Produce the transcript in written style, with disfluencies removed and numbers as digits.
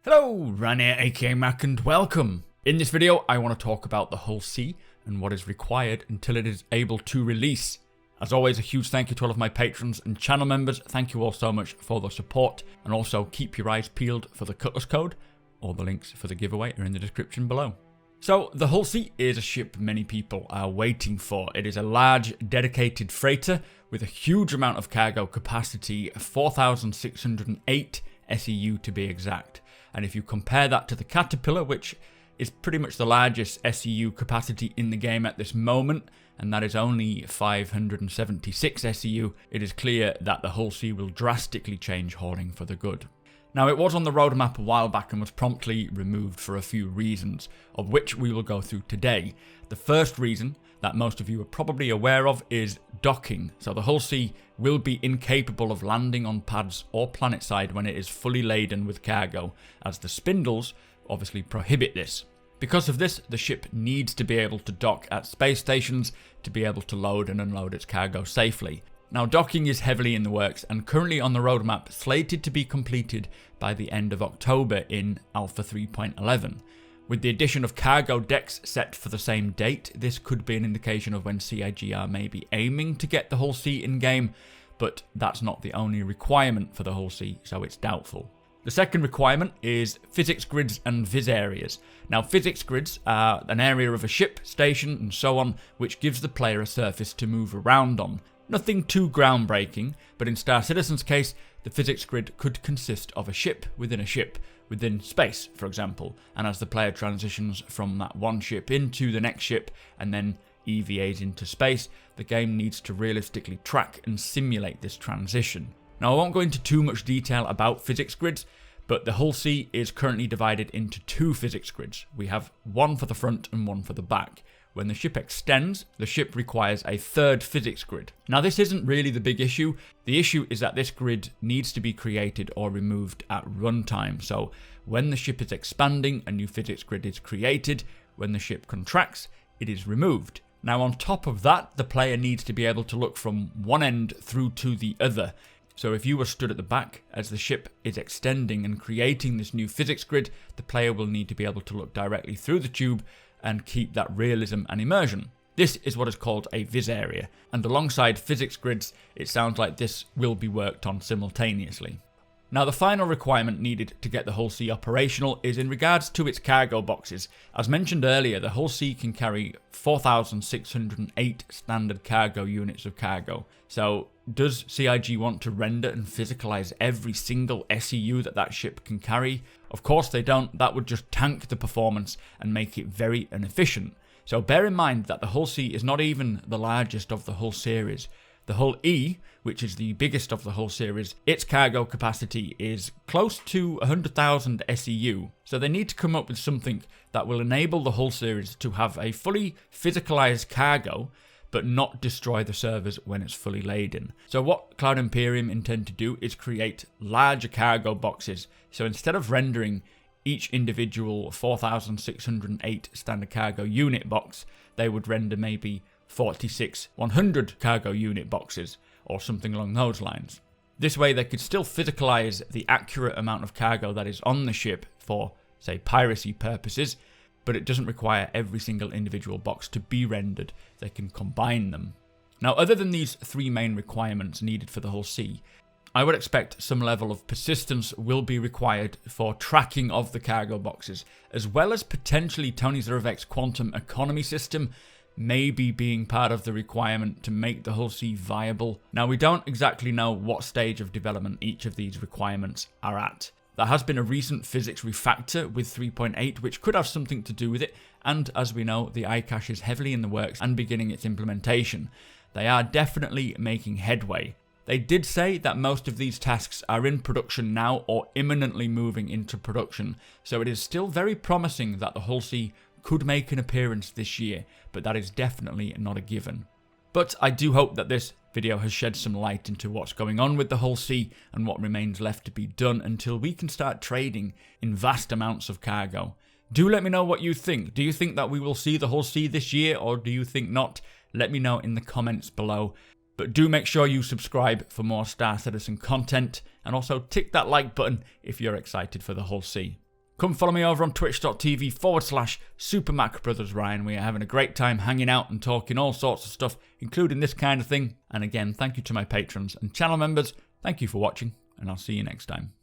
Hello, Ran here, aka Mac, and welcome. In this video, I want to talk about the Hull C and what is required until it is able to release. As always, a huge thank you to all of my patrons and channel members. Thank you all so much for the support, and also keep your eyes peeled for the Cutlass code. All the links for the giveaway are in the description below. So, the Hull C is a ship many people are waiting for. It is a large, dedicated freighter with a huge amount of cargo capacity, 4,608 SEU to be exact. And if you compare that to the Caterpillar, which is pretty much the largest SEU capacity in the game at this moment, and that is only 576 SEU, it is clear that the Hull C will drastically change hoarding for the good. Now, it was on the roadmap a while back and was promptly removed for a few reasons, of which we will go through today. The first reason that most of you are probably aware of is docking. So the Hull C will be incapable of landing on pads or planetside when it is fully laden with cargo, as the spindles obviously prohibit this. Because of this, the ship needs to be able to dock at space stations to be able to load and unload its cargo safely. Now, docking is heavily in the works and currently on the roadmap, slated to be completed by the end of October in Alpha 3.11. With the addition of cargo decks set for the same date, this could be an indication of when CIG may be aiming to get the Hull C in-game, but that's not the only requirement for the Hull C, so it's doubtful. The second requirement is physics grids and vis areas. Now, physics grids are an area of a ship, station, and so on, which gives the player a surface to move around on. Nothing too groundbreaking, but in Star Citizen's case, the physics grid could consist of a ship, within space, for example, and as the player transitions from that one ship into the next ship and then EVAs into space, the game needs to realistically track and simulate this transition. Now, I won't go into too much detail about physics grids, but the Hull C is currently divided into two physics grids. We have one for the front and one for the back. When the ship extends, the ship requires a third physics grid. Now, this isn't really the big issue. The issue is that this grid needs to be created or removed at runtime. So when the ship is expanding, a new physics grid is created. When the ship contracts, it is removed. Now, on top of that, the player needs to be able to look from one end through to the other. So if you were stood at the back as the ship is extending and creating this new physics grid, the player will need to be able to look directly through the tube and keep that realism and immersion. This is what is called a vis area, and alongside physics grids, it sounds like this will be worked on simultaneously. Now, the final requirement needed to get the Hull C operational is in regards to its cargo boxes. As mentioned earlier, the Hull C can carry 4,608 standard cargo units of cargo. So, does CIG want to render and physicalize every single SEU that ship can carry? Of course they don't. That would just tank the performance and make it very inefficient. So bear in mind that the Hull C is not even the largest of the Hull series. The Hull E, which is the biggest of the Hull series, its cargo capacity is close to 100,000 SEU. So they need to come up with something that will enable the Hull series to have a fully physicalized cargo, but not destroy the servers when it's fully laden. So what Cloud Imperium intend to do is create larger cargo boxes. So instead of rendering each individual 4,608 standard cargo unit box, they would render maybe 46 100 cargo unit boxes, or something along those lines. This way they could still physicalize the accurate amount of cargo that is on the ship for, say, piracy purposes, but it doesn't require every single individual box to be rendered. They can combine them. Now, other than these three main requirements needed for the Hull C, I would expect some level of persistence will be required for tracking of the cargo boxes, as well as potentially Tony Zarevek's quantum economy system maybe being part of the requirement to make the Hull C viable. Now, we don't exactly know what stage of development each of these requirements are at. There has been a recent physics refactor with 3.8, which could have something to do with it, and as we know, the iCache is heavily in the works and beginning its implementation. They are definitely making headway. They did say that most of these tasks are in production now or imminently moving into production, so it is still very promising that the Hull C could make an appearance this year, but that is definitely not a given. But I do hope that this video has shed some light into what's going on with the Hull C and what remains left to be done until we can start trading in vast amounts of cargo. Do let me know what you think. Do you think that we will see the Hull C this year, or do you think not? Let me know in the comments below. But do make sure you subscribe for more Star Citizen content, and also tick that like button if you're excited for the Hull C. Come follow me over on twitch.tv/supermacbrothers, Ryan. We are having a great time hanging out and talking all sorts of stuff, including this kind of thing. And again, thank you to my patrons and channel members. Thank you for watching, and I'll see you next time.